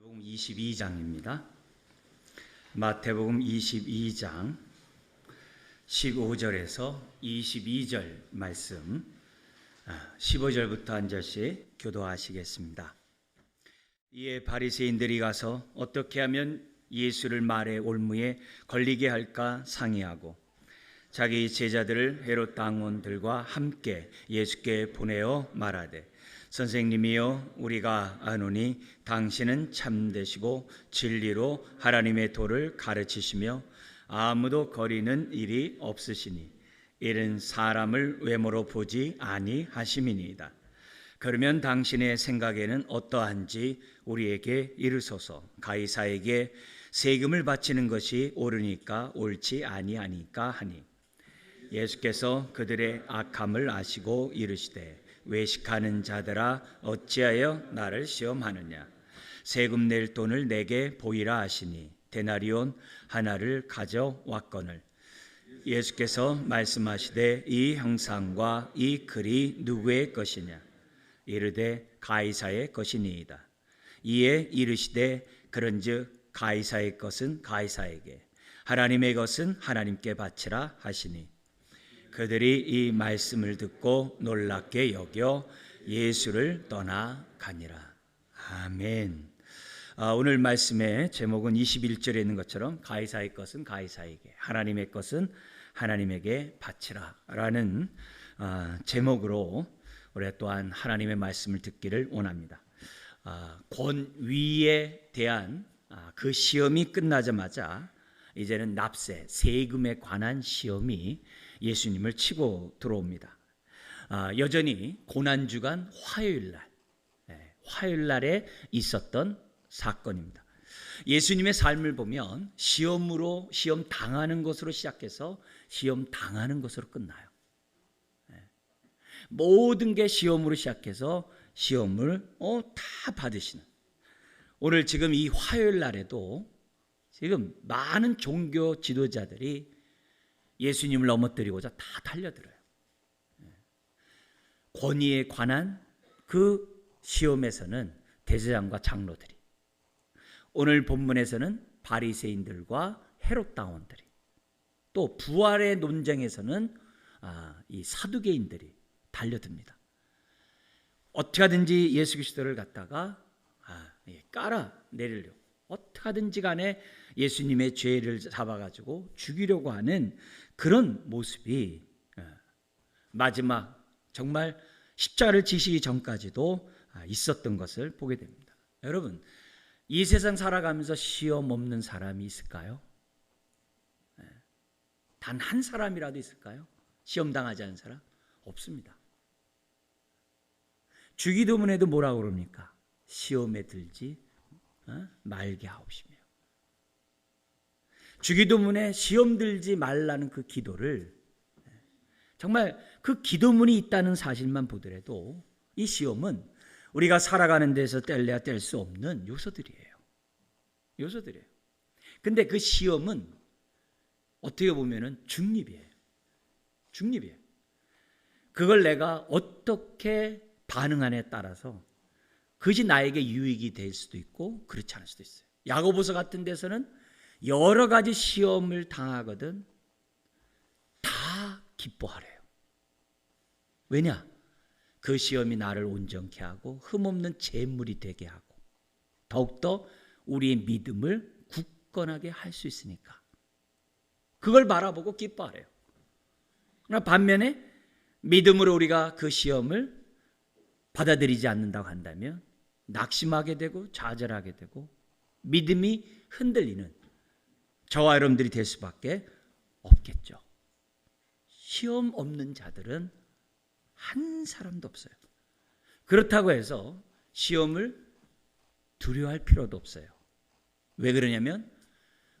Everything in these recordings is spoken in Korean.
마태복음 22장입니다. 마태복음 22장 15절에서 22절 말씀 15절부터 한 절씩 교도하시겠습니다. 이에 바리새인들이 가서 어떻게 하면 예수를 말의 올무에 걸리게 할까 상의하고 자기 제자들을 헤롯 당원들과 함께 예수께 보내어 말하되 선생님이여 우리가 아노니 당신은 참되시고 진리로 하나님의 도를 가르치시며 아무도 거리는 일이 없으시니 이는 사람을 외모로 보지 아니하심이니이다. 그러면 당신의 생각에는 어떠한지 우리에게 이르소서. 가이사에게 세금을 바치는 것이 옳으니까 옳지 아니하니까 하니 예수께서 그들의 악함을 아시고 이르시되 외식하는 자들아 어찌하여 나를 시험하느냐. 세금 낼 돈을 내게 보이라 하시니 데나리온 하나를 가져왔거늘 예수께서 말씀하시되 이 형상과 이 글이 누구의 것이냐. 이르되 가이사의 것이니이다. 이에 이르시되 그런즉 가이사의 것은 가이사에게 하나님의 것은 하나님께 바치라 하시니 그들이 이 말씀을 듣고 놀랍게 여겨 예수를 떠나가니라. 아멘. 오늘 말씀의 제목은 21절에 있는 것처럼 가이사의 것은 가이사에게 하나님의 것은 하나님에게 바치라 라는 제목으로 우리 또한 하나님의 말씀을 듣기를 원합니다. 권위에 대한 그 시험이 끝나자마자 이제는 납세, 세금에 관한 시험이 예수님을 치고 들어옵니다. 여전히 고난주간 화요일날에 있었던 사건입니다. 예수님의 삶을 보면 시험 당하는 것으로 시작해서 시험 당하는 것으로 끝나요. 모든 게 시험으로 시작해서 시험을 다 받으시는, 오늘 지금 이 화요일 날에도 지금 많은 종교 지도자들이 예수님을 넘어뜨리고자 다 달려들어요. 권위에 관한 그 시험에서는 대제사장과 장로들이, 오늘 본문에서는 바리새인들과 헤롯 당원들이, 또 부활의 논쟁에서는 이 사두개인들이 달려듭니다. 어떻게 하든지 예수 그리스도를 갖다가 깔아내리려고, 어떻게 하든지 간에 예수님의 죄를 잡아가지고 죽이려고 하는 그런 모습이 마지막 정말 십자가를 지시기 전까지도 있었던 것을 보게 됩니다. 여러분, 이 세상 살아가면서 시험 없는 사람이 있을까요? 단 한 사람이라도 있을까요? 시험 당하지 않은 사람? 없습니다. 주기도문에도 뭐라고 그럽니까? 시험에 들지 말게 하옵시며. 주기도문에 시험 들지 말라는 그 기도를, 정말 그 기도문이 있다는 사실만 보더라도 이 시험은 우리가 살아가는 데서 뗄래야 뗄 수 없는 요소들이에요. 근데 그 시험은 어떻게 보면은 중립이에요. 그걸 내가 어떻게 반응하냐에 따라서 그것이 나에게 유익이 될 수도 있고 그렇지 않을 수도 있어요. 야고보서 같은 데서는 여러 가지 시험을 당하거든 다 기뻐하래요. 왜냐? 그 시험이 나를 온전케 하고 흠없는 제물이 되게 하고 더욱더 우리의 믿음을 굳건하게 할 수 있으니까 그걸 바라보고 기뻐하래요. 그러나 반면에 믿음으로 우리가 그 시험을 받아들이지 않는다고 한다면 낙심하게 되고 좌절하게 되고 믿음이 흔들리는 저와 여러분들이 될 수밖에 없겠죠. 시험 없는 자들은 한 사람도 없어요. 그렇다고 해서 시험을 두려워할 필요도 없어요. 왜 그러냐면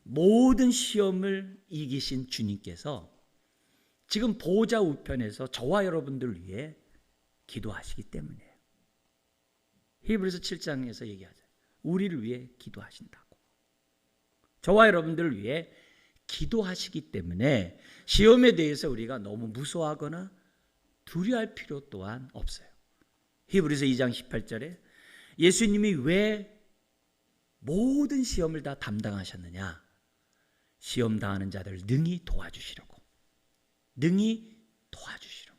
모든 시험을 이기신 주님께서 지금 보좌 우편에서 저와 여러분들 위해 기도하시기 때문이에요. 히브리서 7장에서 얘기하죠. 우리를 위해 기도하신다고. 저와 여러분들을 위해 기도하시기 때문에 시험에 대해서 우리가 너무 무서워하거나 두려워할 필요 또한 없어요. 히브리서 2장 18절에 예수님이 왜 모든 시험을 다 담당하셨느냐? 시험 당하는 자들을 능히 도와주시려고, 능히 도와주시려고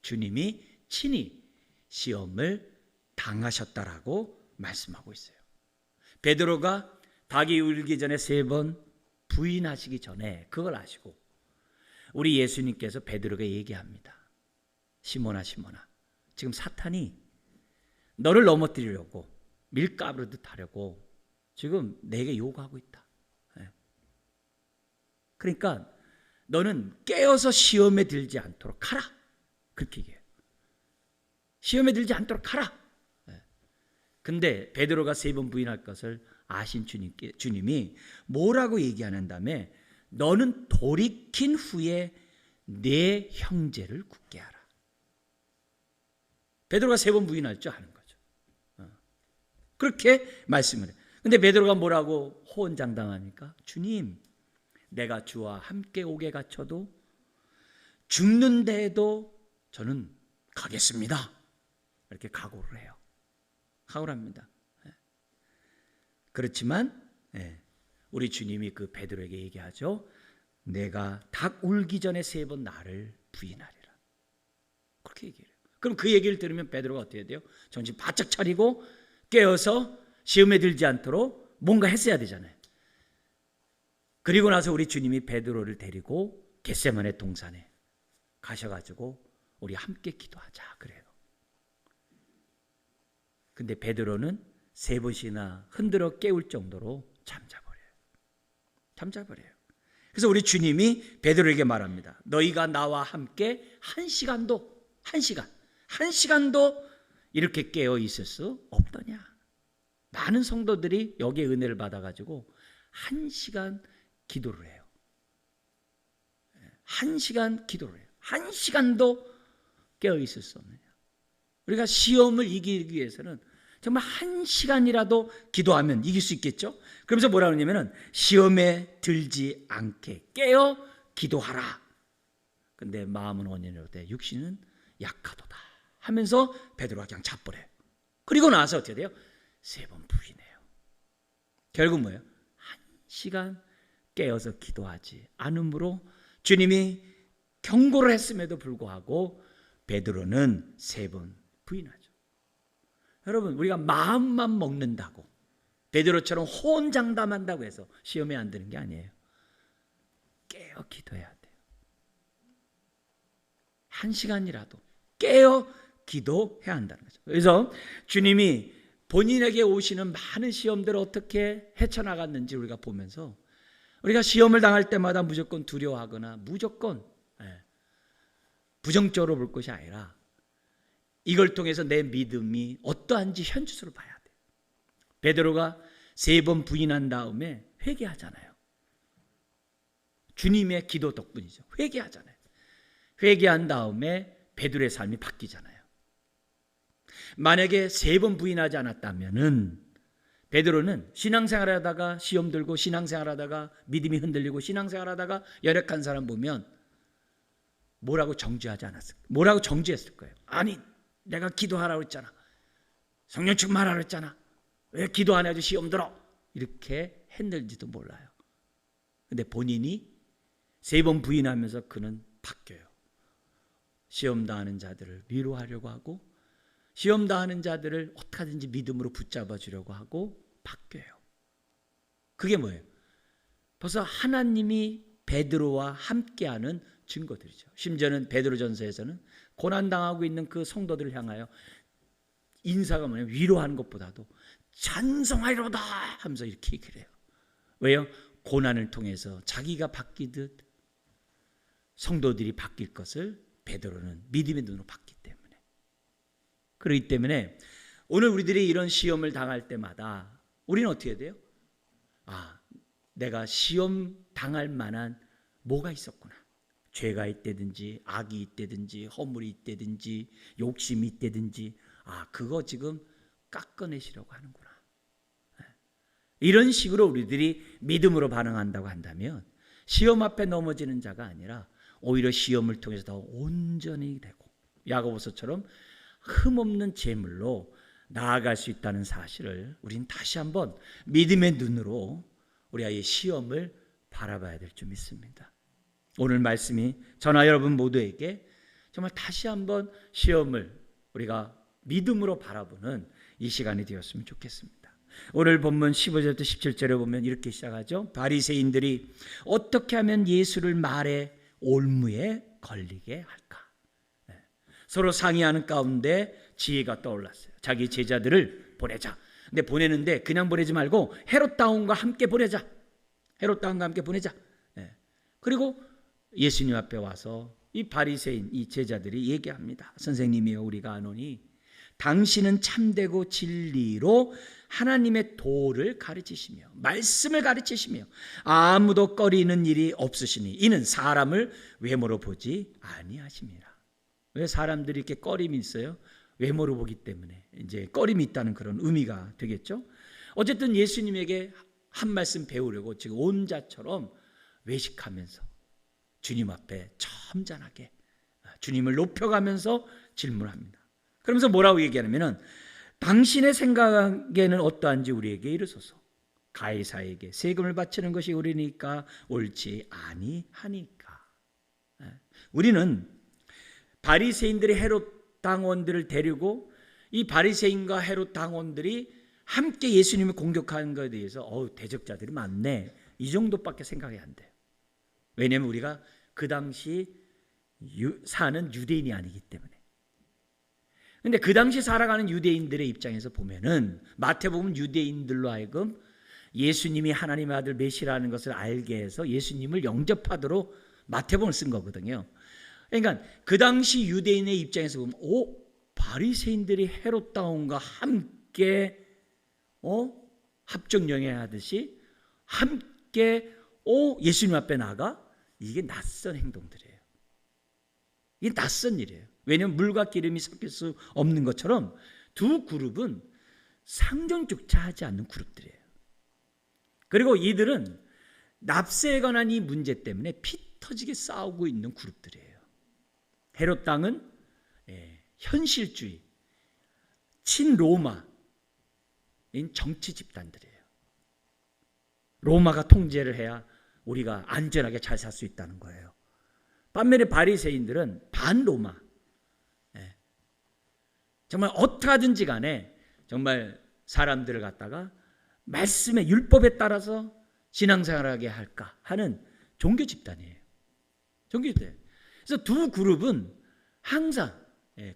주님이 친히 시험을 당하셨다라고 말씀하고 있어요. 베드로가 닭이 울기 전에 3번 부인하시기 전에 그걸 아시고 우리 예수님께서 베드로에게 얘기합니다. 시몬아, 시몬아, 지금 사탄이 너를 넘어뜨리려고 밀가루듯 하려고 지금 내게 요구하고 있다. 그러니까 너는 깨어서 시험에 들지 않도록 하라. 그렇게 얘기해요. 시험에 들지 않도록 하라. 근데 베드로가 3번 부인할 것을 아신 주님이 뭐라고 얘기하는 다음에 너는 돌이킨 후에 내 형제를 굳게 하라. 베드로가 3번 부인할 줄 아는 거죠. 그렇게 말씀을 해요. 근데 베드로가 뭐라고 호언장담합니까? 주님, 내가 주와 함께 옥에 갇혀도 죽는데도 저는 가겠습니다. 이렇게 각오를 해요. 각오를 합니다. 그렇지만 우리 주님이 그 베드로에게 얘기하죠. 내가 닭 울기 전에 3번 나를 부인하리라. 그렇게 얘기해요. 그럼 그 얘기를 들으면 베드로가 어떻게 돼요? 정신 바짝 차리고 깨어서 시험에 들지 않도록 뭔가 했어야 되잖아요. 그리고 나서 우리 주님이 베드로를 데리고 겟세마네 동산에 가셔가지고 우리 함께 기도하자 그래요. 근데 베드로는 3번씩이나 흔들어 깨울 정도로 잠자버려요. 잠자버려요. 그래서 우리 주님이 베드로에게 말합니다. 너희가 나와 함께 1시간도 이렇게 깨어 있을 수 없더냐. 많은 성도들이 여기에 은혜를 받아가지고 1시간 기도를 해요. 1시간 기도를 해요. 1시간도 깨어 있을 수 없느냐. 우리가 시험을 이기기 위해서는 정말 1시간이라도 기도하면 이길 수 있겠죠. 그러면서 뭐라 그러냐면 시험에 들지 않게 깨어 기도하라. 근데 마음은 온유로되 육신은 약하도다 하면서 베드로가 그냥 자버려요. 그리고 나서 어떻게 돼요? 3번 부인해요. 결국 뭐예요? 1시간 깨어서 기도하지 않으므로 주님이 경고를 했음에도 불구하고 베드로는 3번 부인하죠. 여러분, 우리가 마음만 먹는다고 베드로처럼 호언장담한다고 해서 시험에 안 드는 게 아니에요. 깨어 기도해야 돼요. 1시간이라도 깨어 기도해야 한다는 거죠. 그래서 주님이 본인에게 오시는 많은 시험들을 어떻게 헤쳐나갔는지 우리가 보면서 우리가 시험을 당할 때마다 무조건 두려워하거나 무조건 부정적으로 볼 것이 아니라 이걸 통해서 내 믿음이 어떠한지 현주소를 봐야 돼요. 베드로가 3번 부인한 다음에 회개하잖아요. 주님의 기도 덕분이죠. 회개하잖아요. 회개한 다음에 베드로의 삶이 바뀌잖아요. 만약에 3번 부인하지 않았다면은 베드로는 신앙생활하다가 시험 들고 신앙생활하다가 믿음이 흔들리고 신앙생활하다가 열악한 사람 보면 뭐라고 정죄하지 않았을까? 뭐라고 정죄했을 거예요. 아니, 내가 기도하라고 했잖아. 성령 충만하라고 했잖아. 왜 기도 안 해도 시험 들어? 이렇게 했는지도 몰라요. 근데 본인이 3번 부인하면서 그는 바뀌어요. 시험 당하는 자들을 위로하려고 하고 시험 당하는 자들을 어떻게 하든지 믿음으로 붙잡아 주려고 하고 바뀌어요. 그게 뭐예요? 벌써 하나님이 베드로와 함께하는 증거들이죠. 심지어는 베드로전서에서는 고난당하고 있는 그 성도들을 향하여 인사가 뭐냐면 위로하는 것보다도 찬송하리로다 하면서 이렇게 얘기를 해요. 왜요? 고난을 통해서 자기가 바뀌듯 성도들이 바뀔 것을 베드로는 믿음의 눈으로 봤기 때문에. 그렇기 때문에 오늘 우리들이 이런 시험을 당할 때마다 우리는 어떻게 돼요? 아, 내가 시험 당할 만한 뭐가 있었구나. 죄가 있다든지 악이 있다든지 허물이 있다든지 욕심이 있다든지 그거 지금 깎아내시려고 하는구나. 이런 식으로 우리들이 믿음으로 반응한다고 한다면 시험 앞에 넘어지는 자가 아니라 오히려 시험을 통해서 더 온전히 되고 야고보서처럼 흠없는 제물로 나아갈 수 있다는 사실을 우린 다시 한번 믿음의 눈으로 우리 아이의 시험을 바라봐야 될 줄 믿습니다. 오늘 말씀이 저나 여러분 모두에게 정말 다시 한번 시험을 우리가 믿음으로 바라보는 이 시간이 되었으면 좋겠습니다. 오늘 본문 15절부터 17절에 보면 이렇게 시작하죠. 바리새인들이 어떻게 하면 예수를 말의 올무에 걸리게 할까? 서로 상의하는 가운데 지혜가 떠올랐어요. 자기 제자들을 보내자. 근데 보내는데 그냥 보내지 말고 헤롯 다운과 함께 보내자. 헤롯 다운과 함께 보내자. 그리고 예수님 앞에 와서 이 바리새인 이 제자들이 얘기합니다. 선생님이여, 우리가 아노니 당신은 참되고 진리로 하나님의 도를 가르치시며 말씀을 가르치시며 아무도 꺼리는 일이 없으시니 이는 사람을 외모로 보지 아니하심이라. 왜 사람들이 이렇게 꺼림이 있어요? 외모로 보기 때문에 이제 꺼림이 있다는 그런 의미가 되겠죠. 어쨌든 예수님에게 한 말씀 배우려고 지금 온자처럼 외식하면서 주님 앞에 점잖하게 주님을 높여가면서 질문합니다. 그러면서 뭐라고 얘기하냐면은 당신의 생각에는 어떠한지 우리에게 이르소서. 가이사에게 세금을 바치는 것이 우리니까 옳지 아니하니까. 우리는 바리새인들이 헤롯 당원들을 데리고 이 바리새인과 헤롯 당원들이 함께 예수님을 공격하는 것에 대해서 대적자들이 많네, 이 정도밖에 생각이 안 돼요. 왜냐하면 우리가 그 당시 사는 유대인이 아니기 때문에. 근데 그 당시 살아가는 유대인들의 입장에서 보면은 마태복음 유대인들로 하여금 예수님이 하나님의 아들 메시라는 것을 알게 해서 예수님을 영접하도록 마태복음을 쓴 거거든요. 그러니까 그 당시 유대인의 입장에서 보면 바리새인들이 헤롯 다운과 함께 합정영예하듯이 함께 예수님 앞에 나가, 이게 낯선 행동들이에요. 이게 낯선 일이에요. 왜냐하면 물과 기름이 섞일 수 없는 것처럼 두 그룹은 상종조차 하지 않는 그룹들이에요. 그리고 이들은 납세에 관한 이 문제 때문에 피 터지게 싸우고 있는 그룹들이에요. 헤롯 당은 현실주의, 친로마인 정치 집단들이에요. 로마가 통제를 해야 우리가 안전하게 잘 살 수 있다는 거예요. 반면에 바리새인들은 반로마, 정말 어떻게 하든지 간에 정말 사람들을 갖다가 말씀의 율법에 따라서 신앙생활하게 할까 하는 종교 집단이에요. 종교 집단. 그래서 두 그룹은 항상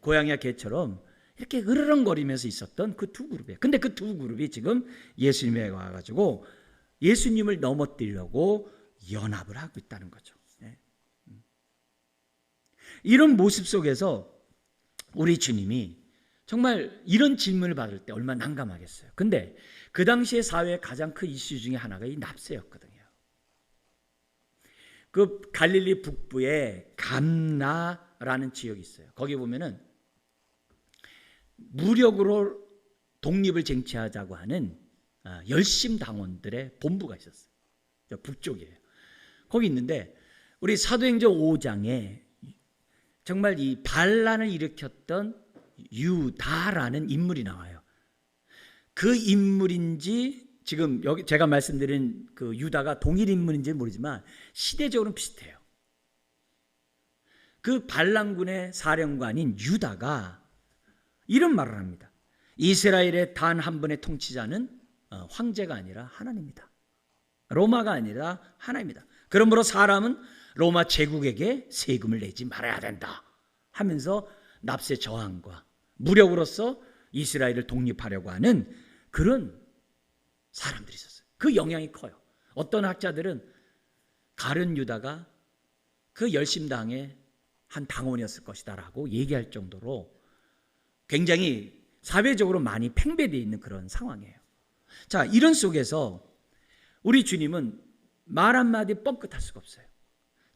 고양이와 개처럼 이렇게 으르렁거리면서 있었던 그 두 그룹이에요. 근데 그 두 그룹이 지금 예수님에 와가지고 예수님을 넘어뜨리려고 연합을 하고 있다는 거죠. 이런 모습 속에서 우리 주님이 정말 이런 질문을 받을 때 얼마나 난감하겠어요. 근데 그 당시의 사회의 가장 큰 이슈 중에 하나가 이 납세였거든요. 그 갈릴리 북부에 감나라는 지역이 있어요. 거기 보면은 무력으로 독립을 쟁취하자고 하는 열심 당원들의 본부가 있었어요. 북쪽이에요. 거기 있는데 우리 사도행전 5장에 정말 이 반란을 일으켰던 유다라는 인물이 나와요. 그 인물인지 지금 여기 제가 말씀드린 그 유다가 동일 인물인지 모르지만 시대적으로는 비슷해요. 그 반란군의 사령관인 유다가 이런 말을 합니다. 이스라엘의 단 한 분의 통치자는 황제가 아니라 하나님이다. 로마가 아니라 하나님이다. 그러므로 사람은 로마 제국에게 세금을 내지 말아야 된다 하면서 납세 저항과 무력으로서 이스라엘을 독립하려고 하는 그런 사람들이 있었어요. 그 영향이 커요. 어떤 학자들은 가룟 유다가 그 열심당의 한 당원이었을 것이다라고 얘기할 정도로 굉장히 사회적으로 많이 팽배되어 있는 그런 상황이에요. 자, 이런 속에서 우리 주님은 말 한마디 뻥끗할 수가 없어요.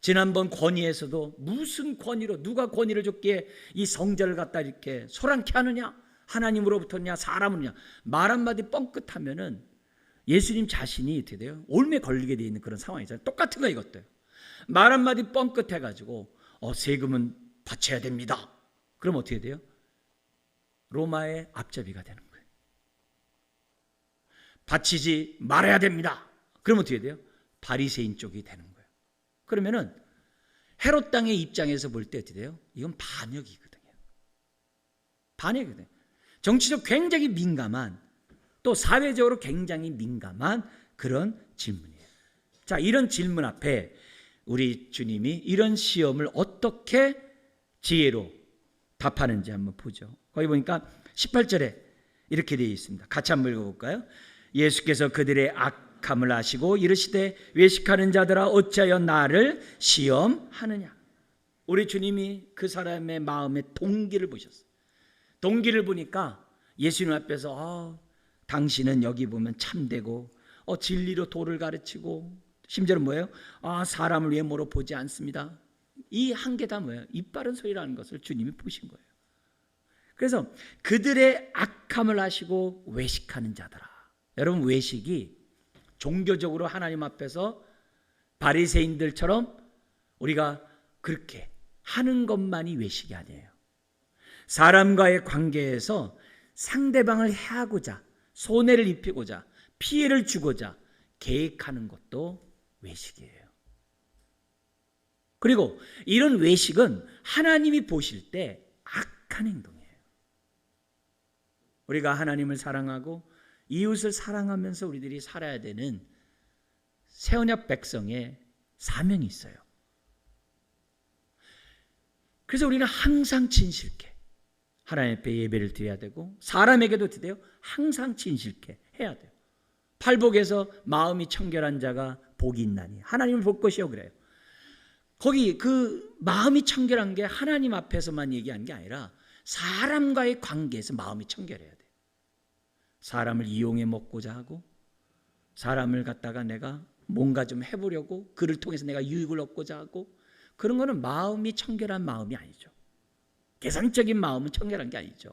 지난번 권위에서도 무슨 권위로, 누가 권위를 줬기에 이 성전을 갖다 이렇게 소란케 하느냐, 하나님으로부터냐 사람으로냐, 말 한마디 뻥끗하면은 예수님 자신이 어떻게 돼요? 올매 걸리게 되어 있는 그런 상황이잖아요. 똑같은 거 이것도요. 말 한마디 뻥끗해가지고 세금은 바쳐야 됩니다. 그럼 어떻게 돼요? 로마의 앞잡이가 되는 거예요. 바치지 말아야 됩니다. 그러면 어떻게 돼요? 바리새인 쪽이 되는 거예요. 그러면은 헤롯 땅의 입장에서 볼 때 어떻게 돼요? 이건 반역이거든요. 반역이거든요. 정치적 굉장히 민감한, 또 사회적으로 굉장히 민감한 그런 질문이에요. 자, 이런 질문 앞에 우리 주님이 이런 시험을 어떻게 지혜로 답하는지 한번 보죠. 거기 보니까 18절에 이렇게 되어 있습니다. 같이 한번 읽어볼까요? 예수께서 그들의 악함을 아시고 이르시되 외식하는 자들아 어찌하여 나를 시험하느냐. 우리 주님이 그 사람의 마음의 동기를 보셨어요. 동기를 보니까 예수님 앞에서 당신은 여기 보면 참되고 진리로 도를 가르치고, 심지어는 뭐예요? 사람을 외모로 보지 않습니다. 이 한 개 다 뭐예요? 입 바른 소리라는 것을 주님이 보신 거예요. 그래서 그들의 악함을 아시고 외식하는 자들아. 여러분, 외식이 종교적으로 하나님 앞에서 바리새인들처럼 우리가 그렇게 하는 것만이 외식이 아니에요. 사람과의 관계에서 상대방을 해하고자, 손해를 입히고자, 피해를 주고자 계획하는 것도 외식이에요. 그리고 이런 외식은 하나님이 보실 때 악한 행동이에요. 우리가 하나님을 사랑하고 이웃을 사랑하면서 우리들이 살아야 되는 새 언약 백성의 사명이 있어요. 그래서 우리는 항상 진실케 하나님 앞에 예배를 드려야 되고, 사람에게도 드려요. 항상 진실케 해야 돼요. 팔복에서 마음이 청결한 자가 복이 있나니 하나님을 볼 것이요 그래요. 거기 그 마음이 청결한 게 하나님 앞에서만 얘기한 게 아니라 사람과의 관계에서 마음이 청결해야 돼요. 사람을 이용해 먹고자 하고, 사람을 갖다가 내가 뭔가 좀 해보려고, 그를 통해서 내가 유익을 얻고자 하고, 그런 거는 마음이 청결한 마음이 아니죠. 계산적인 마음은 청결한 게 아니죠.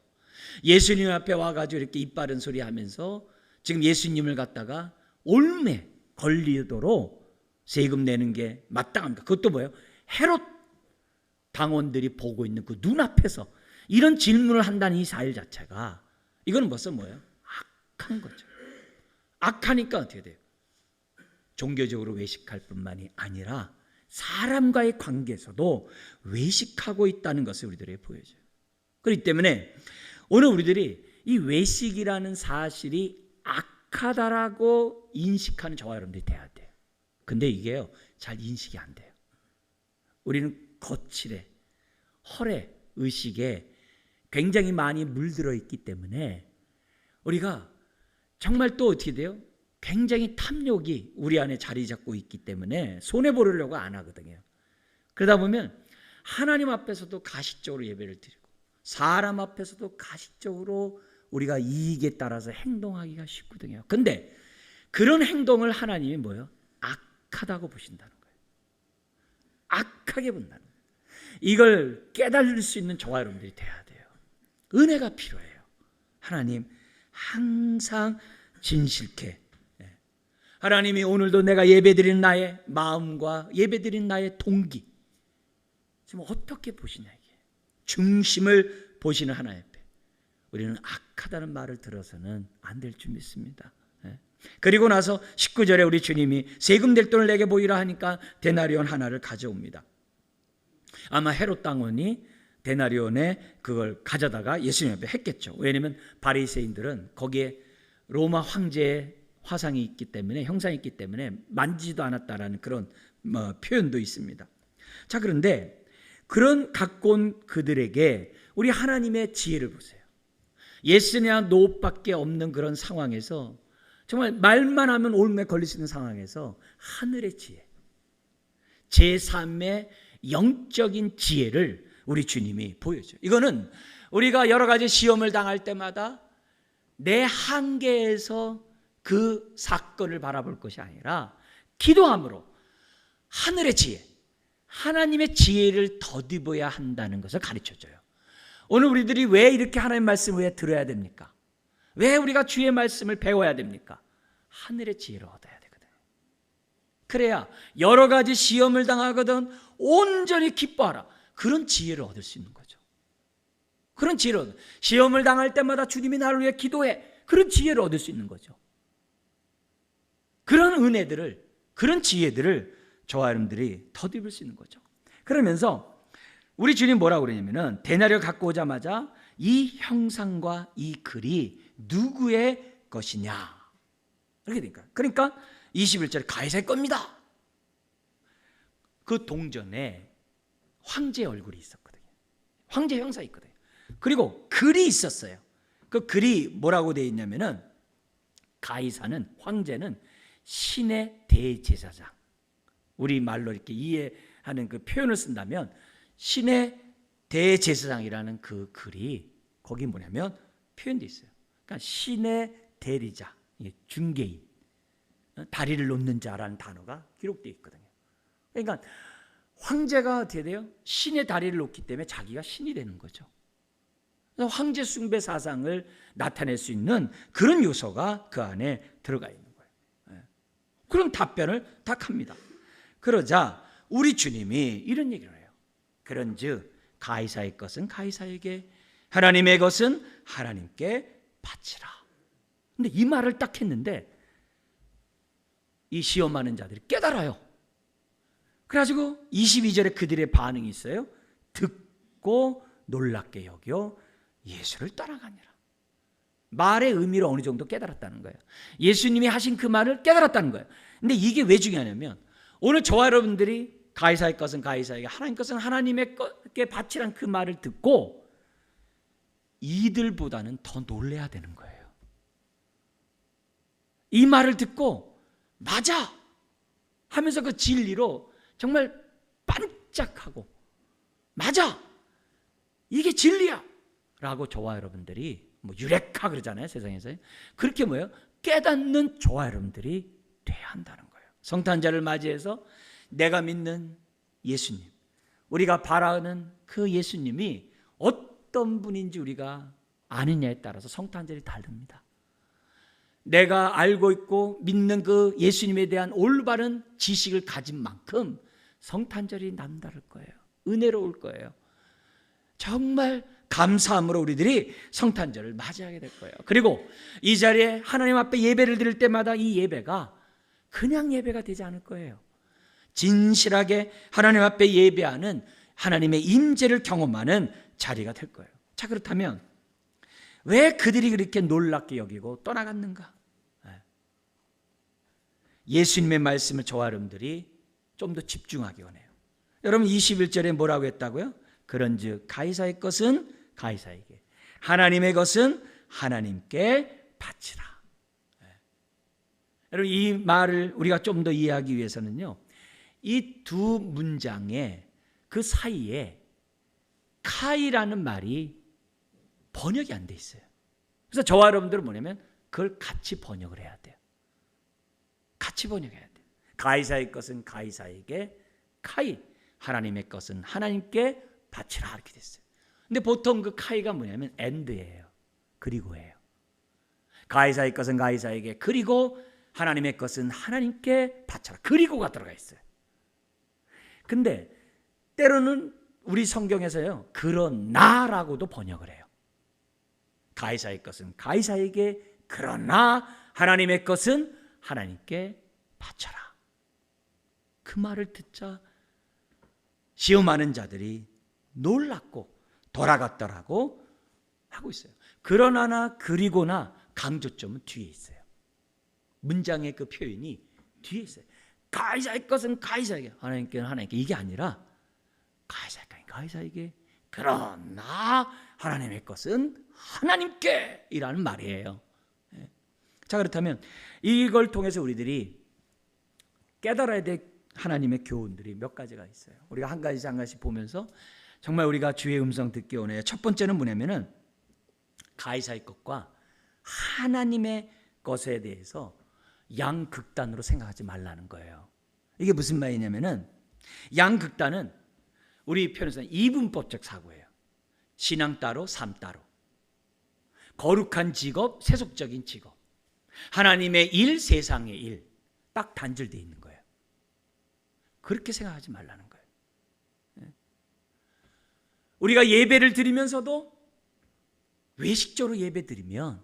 예수님 앞에 와가지고 이렇게 입 바른 소리 하면서 지금 예수님을 갖다가 올매 걸리도록 세금 내는 게 마땅합니까? 그것도 뭐예요? 헤롯 당원들이 보고 있는 그 눈앞에서 이런 질문을 한다는 이 사일 자체가, 이거는 벌써 뭐예요? 악한 거죠. 악하니까 어떻게 돼요? 종교적으로 외식할 뿐만이 아니라 사람과의 관계에서도 외식하고 있다는 것을 우리들에게 보여줘요. 그렇기 때문에 오늘 우리들이 이 외식이라는 사실이 악하다라고 인식하는 저와 여러분들이 돼야 돼요. 근데 이게요, 잘 인식이 안 돼요. 우리는 거칠에, 헐에, 의식에 굉장히 많이 물들어 있기 때문에 우리가 정말 또 어떻게 돼요? 굉장히 탐욕이 우리 안에 자리 잡고 있기 때문에 손해보려고 안 하거든요. 그러다 보면 하나님 앞에서도 가식적으로 예배를 드리고, 사람 앞에서도 가식적으로 우리가 이익에 따라서 행동하기가 쉽거든요. 근데 그런 행동을 하나님이 뭐예요? 악하다고 보신다는 거예요. 악하게 본다는 거예요. 이걸 깨달을 수 있는 저와 여러분들이 돼야 돼요. 은혜가 필요해요. 하나님 항상 진실케, 하나님이 오늘도 내가 예배드리는 나의 마음과 예배드리는 나의 동기 지금 어떻게 보시냐, 이게 중심을 보시는 하나님 앞에 우리는 악하다는 말을 들어서는 안 될 줄 믿습니다. 그리고 나서 19절에 우리 주님이 세금 낼 돈을 내게 보이라 하니까 데나리온 하나를 가져옵니다. 아마 헤롯 당원이 데나리온에 그걸 가져다가 예수님 앞에 했겠죠. 왜냐하면 바리새인들은 거기에 로마 황제의 화상이 있기 때문에, 형상이 있기 때문에 만지지도 않았다라는 그런 표현도 있습니다. 자, 그런데 그런 갖고 온 그들에게 우리 하나님의 지혜를 보세요. 예스냐 노밖에 없는 그런 상황에서, 정말 말만 하면 올매 걸릴 수 있는 상황에서 하늘의 지혜, 제3의 영적인 지혜를 우리 주님이 보여줘요. 이거는 우리가 여러 가지 시험을 당할 때마다 내 한계에서 그 사건을 바라볼 것이 아니라 기도함으로 하늘의 지혜, 하나님의 지혜를 덧입어야 한다는 것을 가르쳐줘요. 오늘 우리들이 왜 이렇게 하나님의 말씀을 왜 들어야 됩니까? 왜 우리가 주의 말씀을 배워야 됩니까? 하늘의 지혜를 얻어야 되거든요. 그래야 여러 가지 시험을 당하거든 온전히 기뻐하라, 그런 지혜를 얻을 수 있는 거죠. 그런 지혜를 시험을 당할 때마다 주님이 나를 위해 기도해, 그런 지혜를 얻을 수 있는 거죠. 그런 은혜들을, 그런 지혜들을 저와 여러분들이 덧입을 수 있는 거죠. 그러면서 우리 주님 뭐라고 그러냐면은 대나리를 갖고 오자마자 이 형상과 이 글이 누구의 것이냐 이렇게 되니까. 그러니까 21절에 가이사의 겁니다. 그 동전에 황제의 얼굴이 있었거든요. 황제 형상이 있거든요. 그리고 글이 있었어요. 그 글이 뭐라고 되어 있냐면은 가이사는, 황제는 신의 대제사장. 우리 말로 이렇게 이해하는 그 표현을 쓴다면 신의 대제사장이라는 그 글이 거기 뭐냐면 표현되어 있어요. 그러니까 신의 대리자, 중개인, 다리를 놓는 자라는 단어가 기록되어 있거든요. 그러니까 황제가 어떻게 돼요? 신의 다리를 놓기 때문에 자기가 신이 되는 거죠. 황제 숭배 사상을 나타낼 수 있는 그런 요소가 그 안에 들어가 있는 거예요. 그런 답변을 딱 합니다. 그러자 우리 주님이 이런 얘기를 해요. 그런즉 가이사의 것은 가이사에게, 하나님의 것은 하나님께 바치라. 근데 이 말을 딱 했는데 이 시험하는 자들이 깨달아요. 그래가지고 22절에 그들의 반응이 있어요. 듣고 놀랍게 여겨 예수를 따라가니라. 말의 의미를 어느 정도 깨달았다는 거예요. 예수님이 하신 그 말을 깨달았다는 거예요. 근데 이게 왜 중요하냐면 오늘 저와 여러분들이 가이사의 것은 가이사에게, 하나님 것은 하나님께 바치라는 그 말을 듣고 이들보다는 더 놀라야 되는 거예요. 이 말을 듣고 맞아 하면서 그 진리로 정말 반짝하고 맞아 이게 진리야 라고 저와 여러분들이 뭐 유레카 그러잖아요, 세상에서. 그렇게 뭐예요? 깨닫는 저와 여러분들이 돼야 한다는 거예요. 성탄절을 맞이해서 내가 믿는 예수님, 우리가 바라는 그 예수님이 어떤 분인지 우리가 아느냐에 따라서 성탄절이 다릅니다. 내가 알고 있고 믿는 그 예수님에 대한 올바른 지식을 가진 만큼 성탄절이 남다를 거예요. 은혜로울 거예요. 정말 감사함으로 우리들이 성탄절을 맞이하게 될 거예요. 그리고 이 자리에 하나님 앞에 예배를 드릴 때마다 이 예배가 그냥 예배가 되지 않을 거예요. 진실하게 하나님 앞에 예배하는 하나님의 임재를 경험하는 자리가 될 거예요. 자, 그렇다면 왜 그들이 그렇게 놀랍게 여기고 떠나갔는가? 예수님의 말씀을 저와 여러분들이 좀 더 집중하기 원해요. 여러분 21절에 뭐라고 했다고요? 그런즉 가이사의 것은 가이사에게, 하나님의 것은 하나님께 바치라. 여러분 이 말을 우리가 좀 더 이해하기 위해서는요, 이 두 문장의 그 사이에 카이라는 말이 번역이 안 돼 있어요. 그래서 저와 여러분들은 뭐냐면 그걸 같이 번역을 해야 돼요. 같이 번역해야 돼요. 가이사의 것은 가이사에게, 카이, 하나님의 것은 하나님께 바치라 이렇게 됐어요. 근데 보통 그 카이가 뭐냐면 and예요. 그리고예요. 가이사의 것은 가이사에게, 그리고 하나님의 것은 하나님께 바쳐라. 그리고가 들어가 있어요. 근데 때로는 우리 성경에서요, 그러나라고도 번역을 해요. 가이사의 것은 가이사에게, 그러나 하나님의 것은 하나님께 바쳐라. 그 말을 듣자 시험하는 자들이 놀랍고 돌아갔더라고 하고 있어요. 그러나나 그리고나 강조점은 뒤에 있어요. 문장의 그 표현이 뒤에 있어요. 가이사의 것은 가이사에게, 하나님께는 하나님께, 이게 아니라 가이사에게, 가이사에게, 그러나 하나님의 것은 하나님께 이라는 말이에요. 자, 그렇다면 이걸 통해서 우리들이 깨달아야 될 하나님의 교훈들이 몇 가지가 있어요. 우리가 한 가지 한 가지 보면서 정말 우리가 주의 음성 듣기 원해요. 첫 번째는 뭐냐면은 가이사의 것과 하나님의 것에 대해서 양극단으로 생각하지 말라는 거예요. 이게 무슨 말이냐면은 양극단은 우리 표현에서는 이분법적 사고예요. 신앙 따로, 삶 따로. 거룩한 직업, 세속적인 직업. 하나님의 일, 세상의 일. 딱 단절되어 있는 거예요. 그렇게 생각하지 말라는 거예요. 우리가 예배를 드리면서도 외식적으로 예배 드리면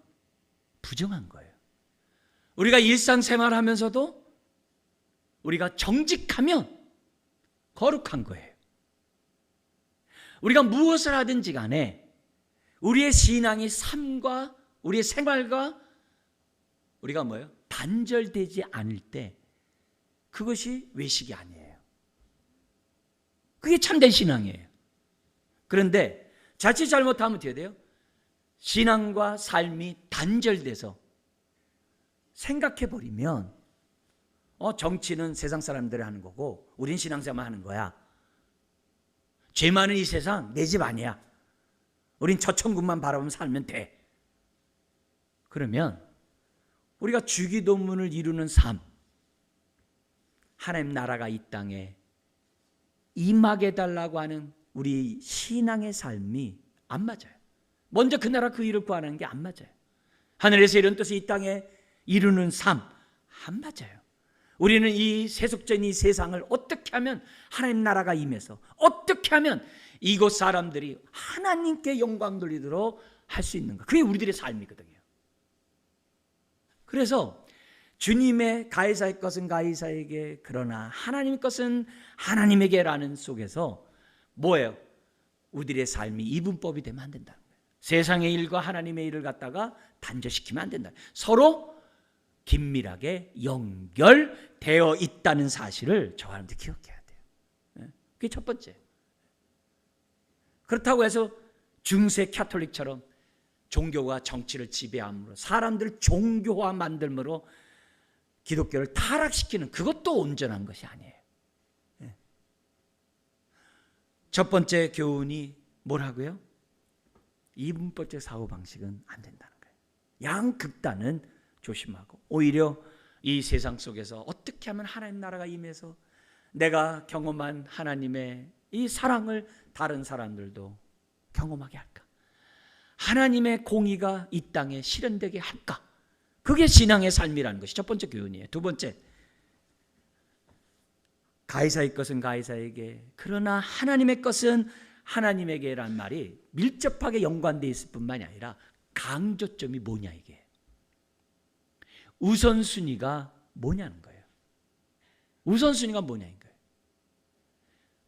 부정한 거예요. 우리가 일상생활하면서도 우리가 정직하면 거룩한 거예요. 우리가 무엇을 하든지 간에 우리의 신앙이 삶과 우리의 생활과 우리가 뭐예요? 단절되지 않을 때 그것이 외식이 아니에요. 그게 참된 신앙이에요. 그런데 자칫 잘못하면 어떻게 돼요? 신앙과 삶이 단절돼서 생각해버리면 정치는 세상 사람들이 하는 거고 우린 신앙생활 하는 거야. 죄 많은 이 세상 내 집 아니야. 우린 저 천국만 바라보면 살면 돼. 그러면 우리가 주기도문을 이루는 삶, 하나님 나라가 이 땅에 임하게 달라고 하는 우리 신앙의 삶이 안 맞아요. 먼저 그 나라 그 일을 구하는 게 안 맞아요. 하늘에서 이런 뜻을 이 땅에 이루는 삶 안 맞아요. 우리는 이 세속적인 이 세상을 어떻게 하면 하나님 나라가 임해서 어떻게 하면 이곳 사람들이 하나님께 영광 돌리도록 할 수 있는가. 그게 우리들의 삶이거든요. 그래서 주님의 가이사의 것은 가이사에게 그러나 하나님의 것은 하나님에게라는 속에서 뭐예요? 우리들의 삶이 이분법이 되면 안 된다는 거예요. 세상의 일과 하나님의 일을 갖다가 단절시키면 안 된다. 서로 긴밀하게 연결되어 있다는 사실을 저와 여러분들 기억해야 돼요. 그게 첫 번째. 그렇다고 해서 중세 캐톨릭처럼 종교가 정치를 지배함으로 사람들을 종교화 만들므로 기독교를 타락시키는 그것도 온전한 것이 아니에요. 첫 번째 교훈이 뭐라고요? 이분법적 사고방식은 안 된다는 거예요. 양극단은 조심하고 오히려 이 세상 속에서 어떻게 하면 하나님 나라가 임해서 내가 경험한 하나님의 이 사랑을 다른 사람들도 경험하게 할까? 하나님의 공의가 이 땅에 실현되게 할까? 그게 신앙의 삶이라는 것이 첫 번째 교훈이에요. 두 번째, 가이사의 것은 가이사에게 그러나 하나님의 것은 하나님에게란 말이 밀접하게 연관되어 있을 뿐만이 아니라 강조점이 뭐냐 이게. 우선순위가 뭐냐는 거예요. 우선순위가 뭐냐인 거예요.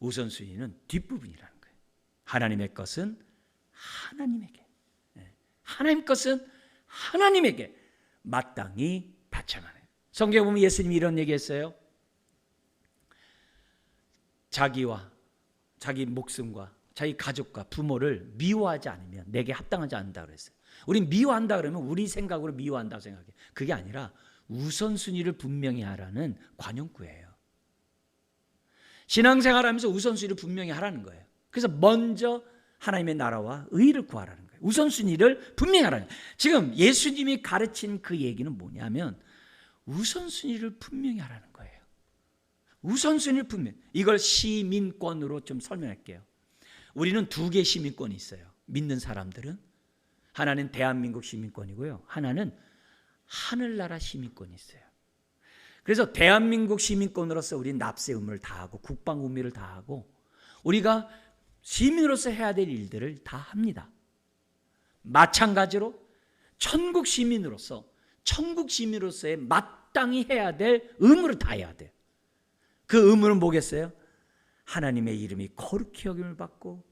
우선순위는 뒷부분이라는 거예요. 하나님의 것은 하나님에게, 하나님 것은 하나님에게 마땅히 바쳐가는 거예요. 성경에 보면 예수님이 이런 얘기했어요. 자기와 자기 목숨과 자기 가족과 부모를 미워하지 않으면 내게 합당하지 않는다 그랬어요. 우린 미워한다 그러면 우리 생각으로 미워한다고 생각해요. 그게 아니라 우선순위를 분명히 하라는 관용구예요. 신앙생활하면서 우선순위를 분명히 하라는 거예요. 그래서 먼저 하나님의 나라와 의를 구하라는 거예요. 우선순위를 분명히 하라는 거예요. 지금 예수님이 가르친 그 얘기는 뭐냐면 우선순위를 분명히 하라는 거예요. 우선순위를 분명히. 이걸 시민권으로 좀 설명할게요. 우리는 두 개의 시민권이 있어요. 믿는 사람들은. 하나는 대한민국 시민권이고요. 하나는 하늘나라 시민권이 있어요. 그래서 대한민국 시민권으로서 우리는 납세 의무를 다하고 국방 의무를 다하고 우리가 시민으로서 해야 될 일들을 다 합니다. 마찬가지로 천국 시민으로서의 마땅히 해야 될 의무를 다해야 돼요. 그 의무는 뭐겠어요? 하나님의 이름이 거룩히 여김을 받고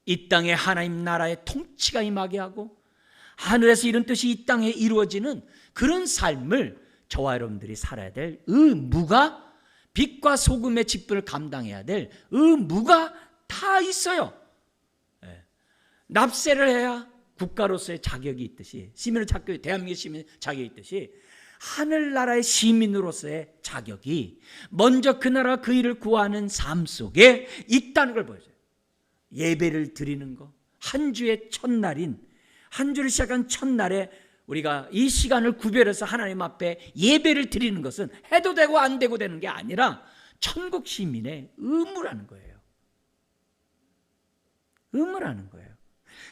이 땅에 하나님 나라의 통치가 임하게 하고 하늘에서 이런 뜻이 이 땅에 이루어지는 그런 삶을 저와 여러분들이 살아야 될 의무가, 빛과 소금의 직분을 감당해야 될 의무가 다 있어요. 납세를 해야 국가로서의 자격이 있듯이, 시민의 자격이, 대한민국 시민의 자격이 있듯이 하늘나라의 시민으로서의 자격이 먼저 그 나라 그 일을 구하는 삶 속에 있다는 걸 보여줘요. 예배를 드리는 거, 한 주의 첫날인, 한 주를 시작한 첫날에 우리가 이 시간을 구별해서 하나님 앞에 예배를 드리는 것은 해도 되고 안 되고 되는 게 아니라 천국 시민의 의무라는 거예요. 의무라는 거예요.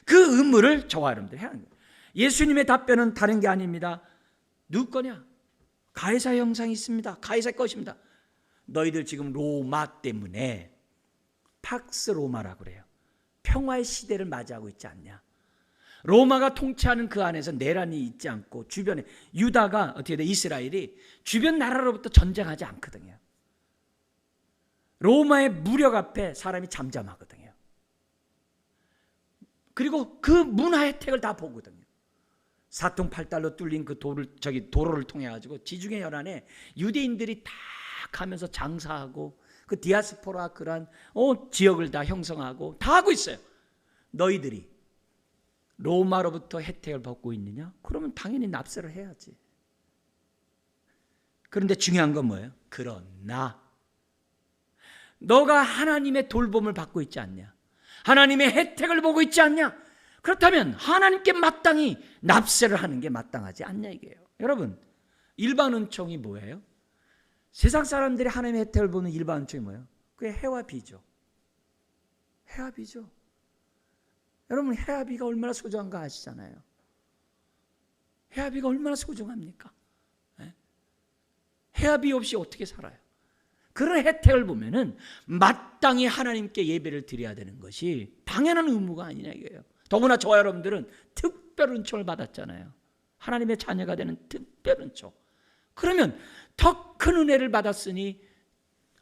그 의무를 저와 여러분들이 해야 하는 거예요. 예수님의 답변은 다른 게 아닙니다. 누구 거냐? 가이사 형상이 있습니다. 가이사 것입니다. 너희들 지금 로마 때문에 팍스 로마라고 그래요. 평화의 시대를 맞이하고 있지 않냐? 로마가 통치하는 그 안에서 내란이 있지 않고 주변에 유다가 어떻게 돼? 이스라엘이 주변 나라로부터 전쟁하지 않거든요. 로마의 무력 앞에 사람이 잠잠하거든요. 그리고 그 문화 혜택을 다 보거든요. 사통팔달로 뚫린 그 도로를 통해 가지고 지중해 연안에 유대인들이 다 가면서 장사하고 그 디아스포라 그런 지역을 다 형성하고 다 하고 있어요. 너희들이 로마로부터 혜택을 받고 있느냐? 그러면 당연히 납세를 해야지. 그런데 중요한 건 뭐예요? 그러나 너가 하나님의 돌봄을 받고 있지 않냐? 하나님의 혜택을 보고 있지 않냐? 그렇다면 하나님께 마땅히 납세를 하는 게 마땅하지 않냐 이게요. 여러분, 일반 은총이 뭐예요? 세상 사람들이 하나님의 혜택을 보는 일반 은총이 뭐예요? 그게 해와 비죠. 해와 비죠. 여러분, 해와 비가 얼마나 소중한 거 아시잖아요. 해와 비가 얼마나 소중합니까? 해와 비 없이 어떻게 살아요? 그런 혜택을 보면은 마땅히 하나님께 예배를 드려야 되는 것이 당연한 의무가 아니냐 이거예요. 더구나 저와 여러분들은 특별 은총을 받았잖아요. 하나님의 자녀가 되는 특별 은총. 그러면 더 큰 은혜를 받았으니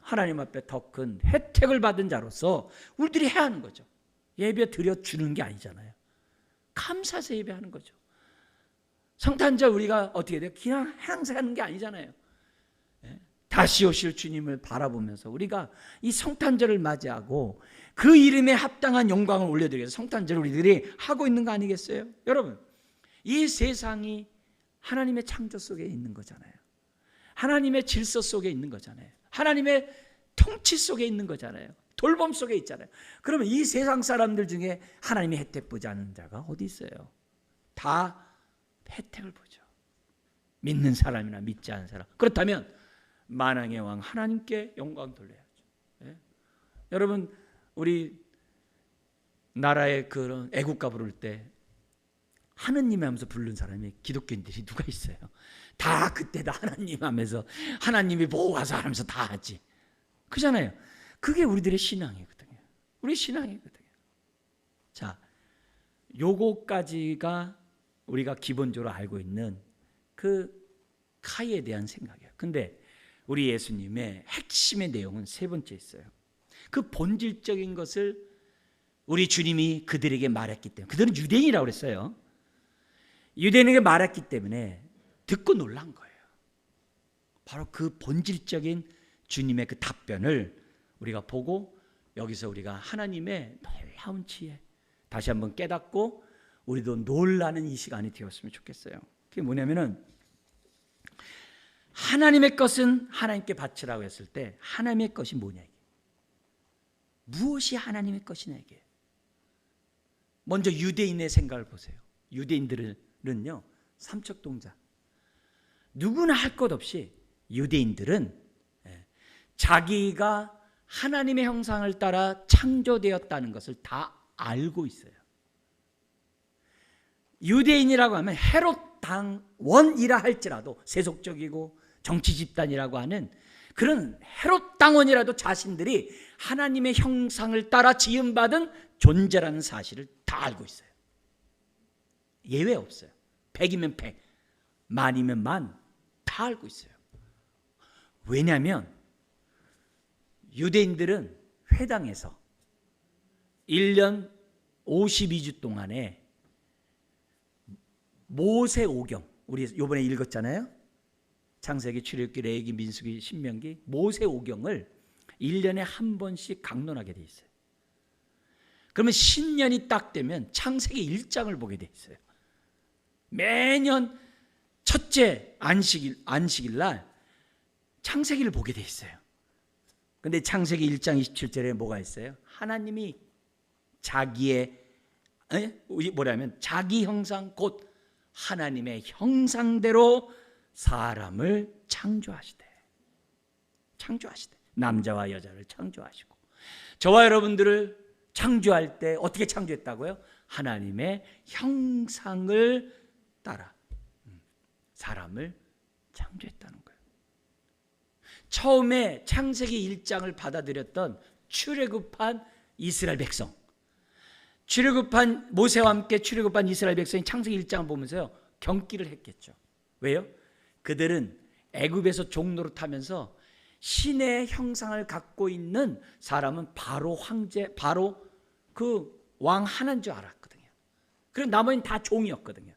하나님 앞에 더 큰 혜택을 받은 자로서 우리들이 해야 하는 거죠. 예배 드려주는 게 아니잖아요. 감사해서 예배하는 거죠. 성탄절 우리가 어떻게 돼요? 그냥 행사하는 게 아니잖아요. 다시 오실 주님을 바라보면서 우리가 이 성탄절을 맞이하고 그 이름에 합당한 영광을 올려드리기 위해서 성탄절을 우리들이 하고 있는 거 아니겠어요? 여러분, 이 세상이 하나님의 창조 속에 있는 거잖아요. 하나님의 질서 속에 있는 거잖아요. 하나님의 통치 속에 있는 거잖아요. 돌봄 속에 있잖아요. 그러면 이 세상 사람들 중에 하나님의 혜택 보지 않는 자가 어디 있어요? 다 혜택을 보죠. 믿는 사람이나 믿지 않는 사람. 그렇다면 만왕의 왕 하나님께 영광 돌려야죠. 예? 여러분, 우리 나라의 그런 애국가 부를 때 하느님 하면서 부르는 사람이 기독교인들이 누가 있어요? 다 그때다 하나님 하면서 하나님이 보고 가서 하면서 다 하지. 그잖아요. 그게 우리들의 신앙이거든요. 우리 신앙이거든요. 자, 요거까지가 우리가 기본적으로 알고 있는 그 카이에 대한 생각이에요. 근데 우리 예수님의 핵심의 내용은 세 번째 있어요. 그 본질적인 것을 우리 주님이 그들에게 말했기 때문에, 그들은 유대인이라고 그랬어요. 유대인에게 말했기 때문에 듣고 놀란 거예요. 바로 그 본질적인 주님의 그 답변을 우리가 보고 여기서 우리가 하나님의 놀라운 지혜 다시 한번 깨닫고 우리도 놀라는 이 시간이 되었으면 좋겠어요. 그게 뭐냐면은 하나님의 것은 하나님께 바치라고 했을 때 하나님의 것이 뭐냐 이게. 무엇이 하나님의 것이냐 이게. 먼저 유대인의 생각을 보세요. 유대인들은요 삼척동자. 누구나 할 것 없이 유대인들은 자기가 하나님의 형상을 따라 창조되었다는 것을 다 알고 있어요. 유대인이라고 하면 헤롯 당원이라 할지라도 세속적이고 정치 집단이라고 하는 그런 헤롯 당원이라도 자신들이 하나님의 형상을 따라 지음받은 존재라는 사실을 다 알고 있어요. 예외 없어요. 100이면 100, 만이면 만, 다 알고 있어요. 왜냐하면 유대인들은 회당에서 1년 52주 동안에 모세오경, 우리 이번에 읽었잖아요. 창세기, 출애굽기, 레위기, 민수기, 신명기, 모세오경을 1년에 한 번씩 강론하게 돼 있어요. 그러면 신년이 딱 되면 창세기 1장을 보게 돼 있어요. 매년 첫째 안식일 날 창세기를 보게 돼 있어요. 근데 창세기 1장 27절에 뭐가 있어요? 하나님이 자기의 뭐라면 자기 형상 곧 하나님의 형상대로 사람을 창조하시되 남자와 여자를 창조하시고 저와 여러분들을 창조할 때 어떻게 창조했다고요? 하나님의 형상을 따라 사람을 창조했다는 거예요. 처음에 창세기 1장을 받아들였던 출애굽한 이스라엘 백성, 출애굽한 모세와 함께 출애굽한 이스라엘 백성이 창세기 1장을 보면서요 경기를 했겠죠. 왜요? 그들은 애굽에서 종노릇하면서 신의 형상을 갖고 있는 사람은 바로 황제, 바로 그 왕 하나인 줄 알았거든요. 그리고 나머지는 다 종이었거든요.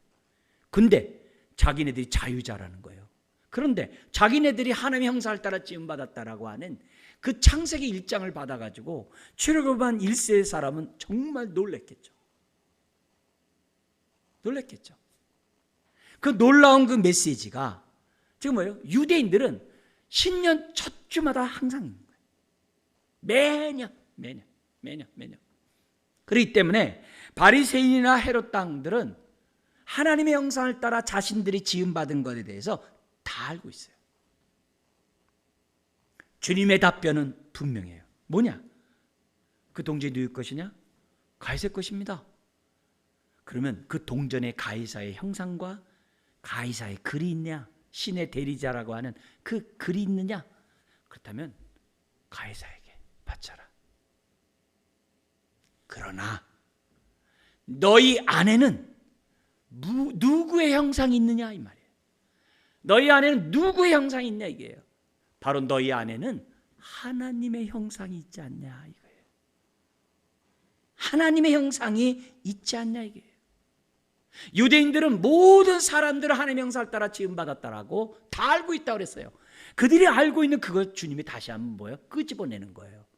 근데 자기네들이 자유자라는 거예요. 그런데 자기네들이 하나님의 형상을 따라 지음받았다라고 하는 그 창세기 1장을 받아가지고 출애굽한 1세의 사람은 정말 놀랬겠죠. 놀랬겠죠. 그 놀라운 그 메시지가 지금 뭐예요? 유대인들은 신년 첫 주마다 항상 있는 거예요. 매년. 그렇기 때문에 바리새인이나 헤롯 당들은 하나님의 형상을 따라 자신들이 지음받은 것에 대해서 다 알고 있어요. 주님의 답변은 분명해요. 뭐냐? 그 동전이 누구 것이냐? 가이사의 것입니다. 그러면 그 동전에 가이사의 형상과 가이사의 글이 있냐? 신의 대리자라고 하는 그 글이 있느냐? 그렇다면 가이사에게 바쳐라. 그러나 너희 안에는 누구의 형상이 있느냐 이 말이에요. 너희 안에는 누구의 형상이 있냐 이게요. 바로 너희 안에는 하나님의 형상이 있지 않냐 이거예요. 하나님의 형상이 있지 않냐 이게요. 유대인들은 모든 사람들을 하나님의 형상을 따라 지음받았다라고 다 알고 있다고 그랬어요. 그들이 알고 있는 그걸 주님이 다시 한번 뭐예요? 끄집어내는 거예요.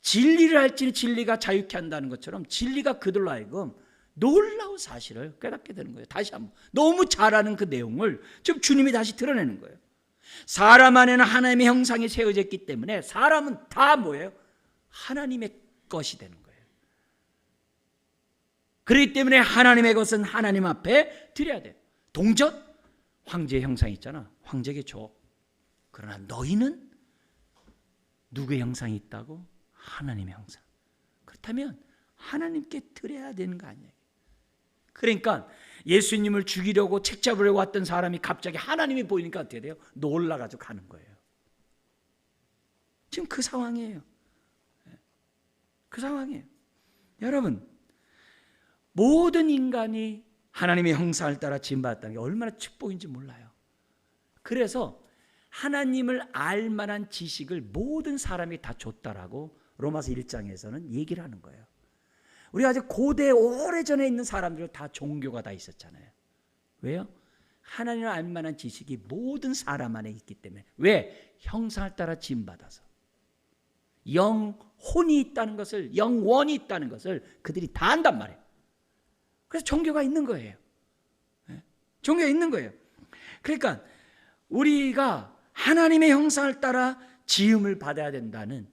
진리를 할지니 진리가 자유케 한다는 것처럼 진리가 그들로 하여금 놀라운 사실을 깨닫게 되는 거예요. 다시 한번 너무 잘 아는 그 내용을 지금 주님이 다시 드러내는 거예요. 사람 안에는 하나님의 형상이 세워져 있기 때문에 사람은 다 뭐예요? 하나님의 것이 되는 거예요. 그렇기 때문에 하나님의 것은 하나님 앞에 드려야 돼요. 동전? 황제의 형상이 있잖아. 황제에게 줘. 그러나 너희는 누구의 형상이 있다고? 하나님의 형상. 그렇다면 하나님께 드려야 되는 거 아니에요. 그러니까 예수님을 죽이려고 책 잡으려고 왔던 사람이 갑자기 하나님이 보이니까 어떻게 돼요? 놀라가지고 가는 거예요. 지금 그 상황이에요. 그 상황이에요. 여러분, 모든 인간이 하나님의 형상을 따라 지음받았다는 게 얼마나 축복인지 몰라요. 그래서 하나님을 알 만한 지식을 모든 사람이 다 줬다라고 로마서 1장에서는 얘기를 하는 거예요. 우리가 아주 고대 오래전에 있는 사람들은 다 종교가 다 있었잖아요. 왜요? 하나님을 알 만한 지식이 모든 사람 안에 있기 때문에. 왜? 형상을 따라 지음받아서. 영혼이 있다는 것을, 영원이 있다는 것을 그들이 다 안단 말이에요. 그래서 종교가 있는 거예요. 종교가 있는 거예요. 그러니까 우리가 하나님의 형상을 따라 지음을 받아야 된다는,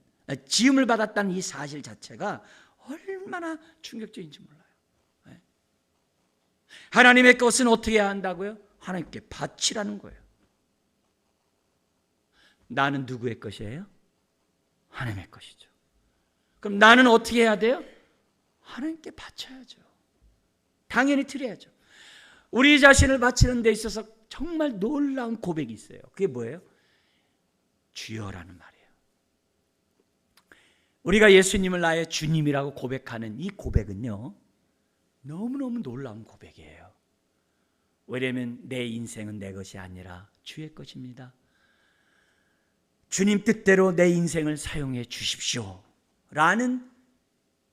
지음을 받았다는 이 사실 자체가 얼마나 충격적인지 몰라요. 하나님의 것은 어떻게 해야 한다고요? 하나님께 바치라는 거예요. 나는 누구의 것이에요? 하나님의 것이죠. 그럼 나는 어떻게 해야 돼요? 하나님께 바쳐야죠. 당연히 드려야죠. 우리 자신을 바치는 데 있어서 정말 놀라운 고백이 있어요. 그게 뭐예요? 주여라는 말이에요. 우리가 예수님을 나의 주님이라고 고백하는 이 고백은요, 너무너무 놀라운 고백이에요. 왜냐하면 내 인생은 내 것이 아니라 주의 것입니다. 주님 뜻대로 내 인생을 사용해 주십시오 라는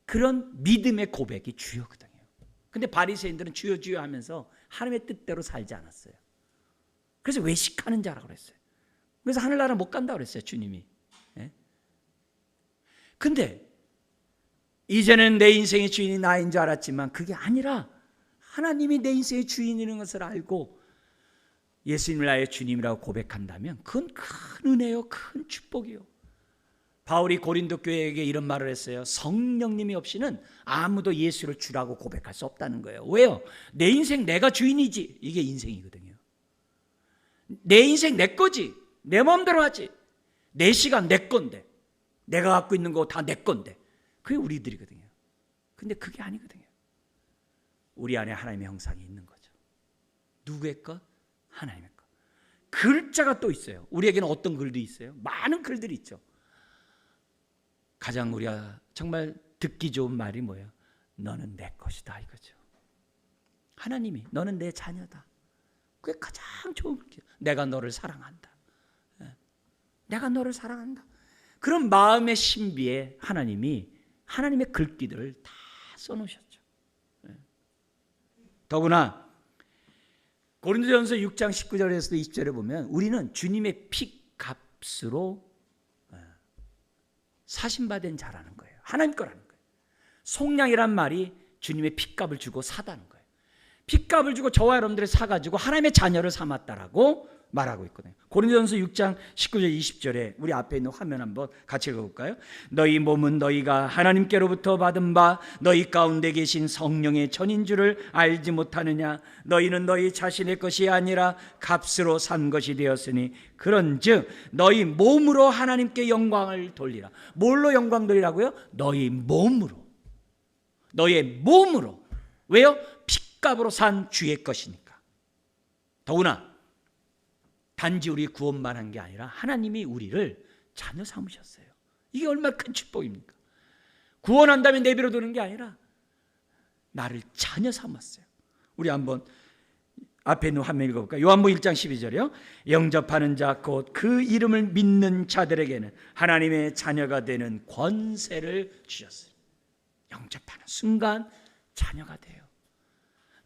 그런 믿음의 고백이 주여거든요. 근데 바리새인들은 주여 주여 하면서 하나님의 뜻대로 살지 않았어요. 그래서 외식하는 자라고 그랬어요. 그래서 하늘나라 못 간다고 그랬어요, 주님이. 근데 이제는 내 인생의 주인이 나인 줄 알았지만 그게 아니라 하나님이 내 인생의 주인이라는 것을 알고 예수님을 나의 주님이라고 고백한다면 그건 큰 은혜요, 큰 축복이요. 바울이 고린도 교회에게 이런 말을 했어요. 성령님이 없이는 아무도 예수를 주라고 고백할 수 없다는 거예요. 왜요? 내 인생 내가 주인이지. 이게 인생이거든요. 내 인생 내 거지. 내 마음대로 하지. 내 시간 내 건데, 내가 갖고 있는 거 다 내 건데, 그게 우리들이거든요. 근데 그게 아니거든요. 우리 안에 하나님의 형상이 있는 거죠. 누구의 것? 하나님의 것. 글자가 또 있어요. 우리에게는 어떤 글도 있어요? 많은 글들이 있죠. 가장 우리가 정말 듣기 좋은 말이 뭐예요? 너는 내 것이다 이거죠. 하나님이 너는 내 자녀다. 그게 가장 좋은 길. 내가 너를 사랑한다. 내가 너를 사랑한다. 그런 마음의 신비에 하나님이 하나님의 글귀들을 다 써놓으셨죠. 더구나 고린도전서 6장 19절에서도 20절에 보면 우리는 주님의 피 값으로 사신받은 자라는 거예요. 하나님 거라는 거예요. 속량이란 말이 주님의 핏값을 주고 사다는 거예요. 핏값을 주고 저와 여러분들을 사가지고 하나님의 자녀를 삼았다라고 말하고 있거든요. 고린도전서 6장 19절 20절에 우리 앞에 있는 화면 한번 같이 읽어볼까요? 너희 몸은 너희가 하나님께로부터 받은 바 너희 가운데 계신 성령의 전인 줄을 알지 못하느냐? 너희는 너희 자신의 것이 아니라 값으로 산 것이 되었으니 그런즉 너희 몸으로 하나님께 영광을 돌리라. 뭘로 영광 돌리라고요? 너희 몸으로. 너의 몸으로. 왜요? 핏값으로 산 주의 것이니까. 더구나 단지 우리 구원만 한 게 아니라 하나님이 우리를 자녀 삼으셨어요. 이게 얼마나 큰 축복입니까? 구원한다면 내버려 두는 게 아니라 나를 자녀 삼았어요. 우리 한번 앞에 있는 화면 읽어볼까요? 요한복음 1장 12절이요. 영접하는 자 곧 그 이름을 믿는 자들에게는 하나님의 자녀가 되는 권세를 주셨어요. 영접하는 순간 자녀가 돼요.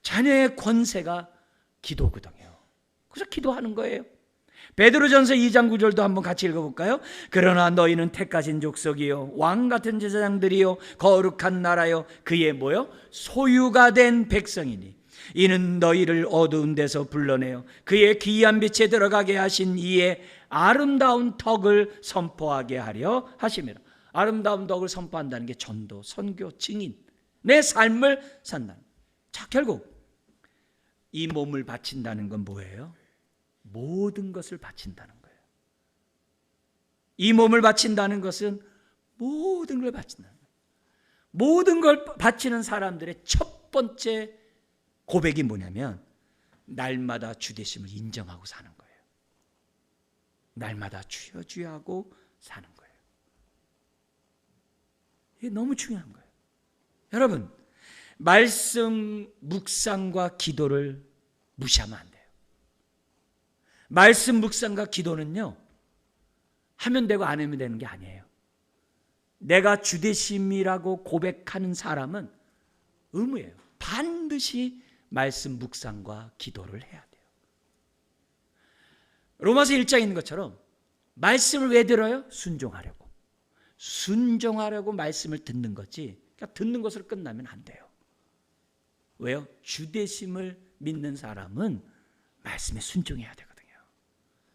자녀의 권세가 기도거든요. 그래서 기도하는 거예요. 베드로전서 2장 9절도 한번 같이 읽어볼까요? 그러나 너희는 택하신 족속이요 왕 같은 제사장들이요 거룩한 나라요 그의 뭐요? 소유가 된 백성이니 이는 너희를 어두운 데서 불러내어 그의 귀한 빛에 들어가게 하신 이의 아름다운 덕을 선포하게 하려 하심이라. 아름다운 덕을 선포한다는 게 전도, 선교, 증인, 내 삶을 산다는. 자, 결국 이 몸을 바친다는 건 뭐예요? 모든 것을 바친다는 거예요. 이 몸을 바친다는 것은 모든 걸 바친다는 거예요. 모든 걸 바치는 사람들의 첫 번째 고백이 뭐냐면 날마다 주되심을 인정하고 사는 거예요. 날마다 주여 주여 하고 사는 거예요. 이게 너무 중요한 거예요. 여러분, 말씀 묵상과 기도를 무시하면 안 돼요. 말씀 묵상과 기도는요, 하면 되고 안 하면 되는 게 아니에요. 내가 주되심이라고 고백하는 사람은 의무예요. 반드시 말씀 묵상과 기도를 해야 돼요. 로마서 1장에 있는 것처럼 말씀을 왜 들어요? 순종하려고. 순종하려고 말씀을 듣는 거지, 그러니까 듣는 것으로 끝나면 안 돼요. 왜요? 주되심을 믿는 사람은 말씀에 순종해야 되거든요.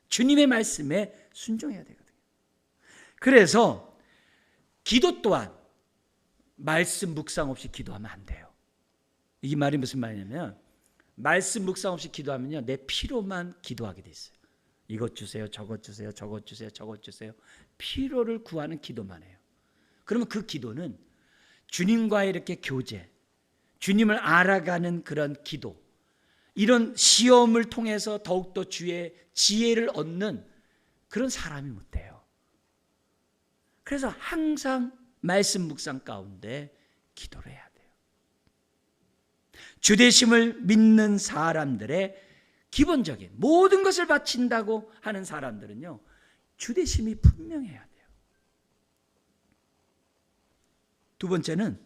주님의 말씀에 순종해야 되거든요. 그래서 기도 또한 말씀 묵상 없이 기도하면 안 돼요. 이 말이 무슨 말이냐면 말씀 묵상 없이 기도하면요, 내 피로만 기도하게 돼 있어요. 이것 주세요, 저것 주세요, 저것 주세요, 저것 주세요. 피로를 구하는 기도만 해요. 그러면 그 기도는 주님과의 이렇게 교제, 주님을 알아가는 그런 기도, 이런 시험을 통해서 더욱더 주의 지혜를 얻는 그런 사람이 못 돼요. 그래서 항상 말씀 묵상 가운데 기도를 해야 돼요. 주되심을 믿는 사람들의 기본적인 모든 것을 바친다고 하는 사람들은요, 주되심이 분명해야 돼요. 두 번째는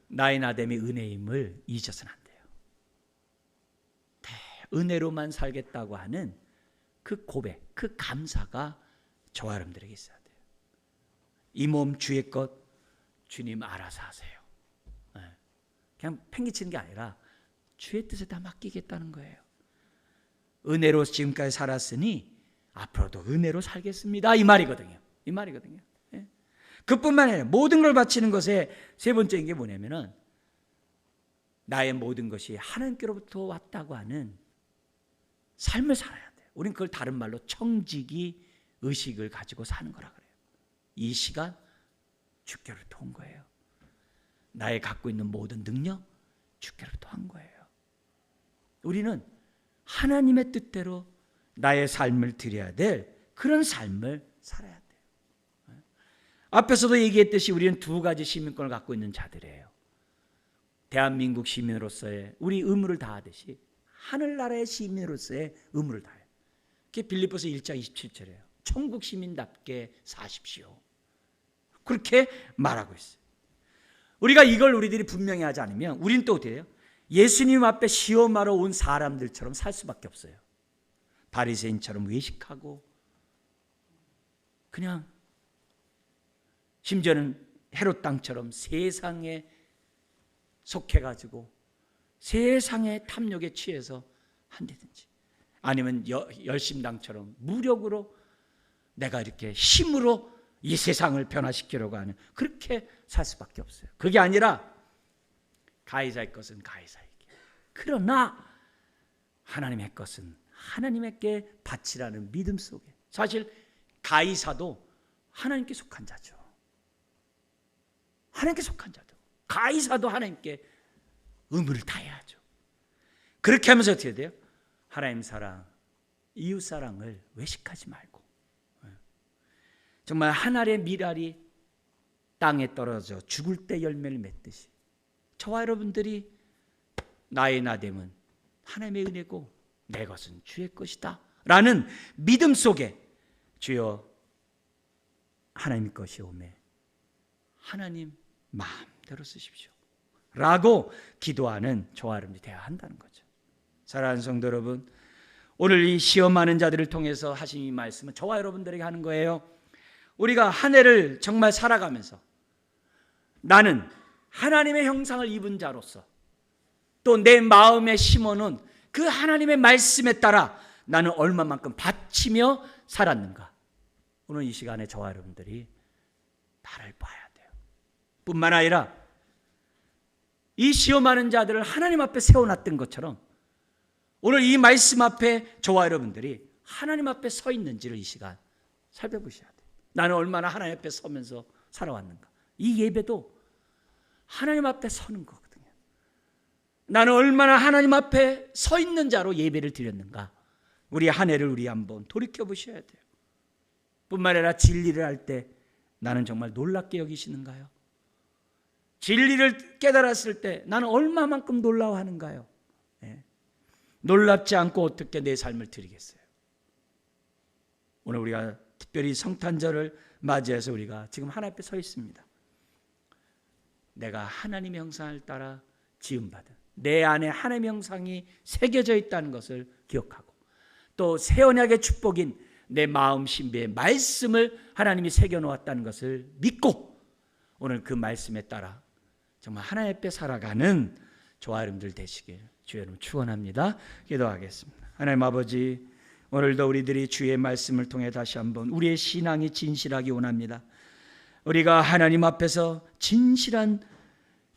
나의 나됨이 은혜임을 잊어서는 안 돼요. 은혜로만 살겠다고 하는 그 고백, 그 감사가 저와 여러분들에게 있어야 돼요. 이 몸 주의 것 주님 알아서 하세요. 그냥 팽개치는 게 아니라 주의 뜻에 다 맡기겠다는 거예요. 은혜로 지금까지 살았으니 앞으로도 은혜로 살겠습니다, 이 말이거든요. 이 말이거든요. 그뿐만 아니라 모든 걸 바치는 것의 세 번째인 게 뭐냐면은 나의 모든 것이 하나님께로부터 왔다고 하는 삶을 살아야 돼요. 우린 그걸 다른 말로 청지기 의식을 가지고 사는 거라 그래요. 이 시간 주께로부터 온 거예요. 나의 갖고 있는 모든 능력 주께로부터 온 거예요. 우리는 하나님의 뜻대로 나의 삶을 드려야 될 그런 삶을 살아야 돼요. 앞에서도 얘기했듯이 우리는 두 가지 시민권을 갖고 있는 자들이에요. 대한민국 시민으로서의 우리 의무를 다하듯이 하늘나라의 시민으로서의 의무를 다해요. 그게 빌립보서 1장 27절이에요. 천국 시민답게 사십시오. 그렇게 말하고 있어요. 우리가 이걸 우리들이 분명히 하지 않으면 우린 또 어때요? 예수님 앞에 시험하러 온 사람들처럼 살 수밖에 없어요. 바리새인처럼 외식하고 그냥 심지어는 헤롯 땅처럼 세상에 속해가지고 세상의 탐욕에 취해서 한다든지 아니면 열심당처럼 무력으로 내가 이렇게 힘으로 이 세상을 변화시키려고 하는 그렇게 살 수밖에 없어요. 그게 아니라 가이사의 것은 가이사에게, 그러나 하나님의 것은 하나님께 바치라는 믿음 속에, 사실 가이사도 하나님께 속한 자죠. 하나님께 속한 자도, 가이사도 하나님께 의무를 다해야죠. 그렇게 하면서 어떻게 돼요? 하나님 사랑, 이웃 사랑을 외식하지 말고, 정말 한 알의 밀알이 땅에 떨어져 죽을 때 열매를 맺듯이 저와 여러분들이 나의 나됨은 하나님의 은혜고 내 것은 주의 것이다 라는 믿음 속에 주여 하나님 것이 오매 하나님 마음대로 쓰십시오 라고 기도하는 저와 여러분이 되어야 한다는 거죠. 사랑하는 성도 여러분, 오늘 이 시험하는 자들을 통해서 하신 이 말씀은 저와 여러분들에게 하는 거예요. 우리가 한 해를 정말 살아가면서 나는 하나님의 형상을 입은 자로서 또 내 마음에 심어놓은 그 하나님의 말씀에 따라 나는 얼마만큼 바치며 살았는가, 오늘 이 시간에 저와 여러분들이 나를 봐야 돼요. 뿐만 아니라 이 시험하는 자들을 하나님 앞에 세워놨던 것처럼 오늘 이 말씀 앞에 저와 여러분들이 하나님 앞에 서 있는지를 이 시간 살펴보셔야 돼요. 나는 얼마나 하나님 앞에 서면서 살아왔는가. 이 예배도 하나님 앞에 서는 거거든요. 나는 얼마나 하나님 앞에 서 있는 자로 예배를 드렸는가. 우리 한 해를 우리 한번 돌이켜보셔야 돼요. 뿐만 아니라 진리를 할 때 나는 정말 놀랍게 여기시는가요? 진리를 깨달았을 때 나는 얼마만큼 놀라워하는가요? 네. 놀랍지 않고 어떻게 내 삶을 드리겠어요? 오늘 우리가 특별히 성탄절을 맞이해서 우리가 지금 하나님 앞에 서 있습니다. 내가 하나님의 형상을 따라 지음받은, 내 안에 하나님의 형상이 새겨져 있다는 것을 기억하고 또 새 언약의 축복인 내 마음 신비의 말씀을 하나님이 새겨놓았다는 것을 믿고 오늘 그 말씀에 따라 정말 하나님 앞에 살아가는 저와 여러분들 되시길 주의 이름으로 축원합니다. 기도하겠습니다. 하나님 아버지, 오늘도 우리들이 주의 말씀을 통해 다시 한번 우리의 신앙이 진실하기 원합니다. 우리가 하나님 앞에서 진실한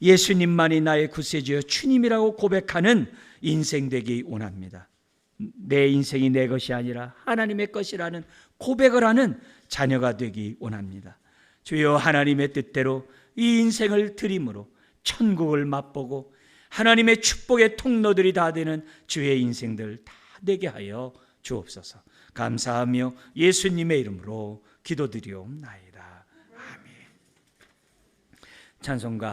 예수님만이 나의 구세주여 주님이라고 고백하는 인생 되기 원합니다. 내 인생이 내 것이 아니라 하나님의 것이라는 고백을 하는 자녀가 되기 원합니다. 주여 하나님의 뜻대로 이 인생을 드림으로 천국을 맛보고 하나님의 축복의 통로들이 다 되는 주의 인생들 다 되게 하여 주옵소서. 감사하며 예수님의 이름으로 기도드리옵나이다. 아멘. 찬송가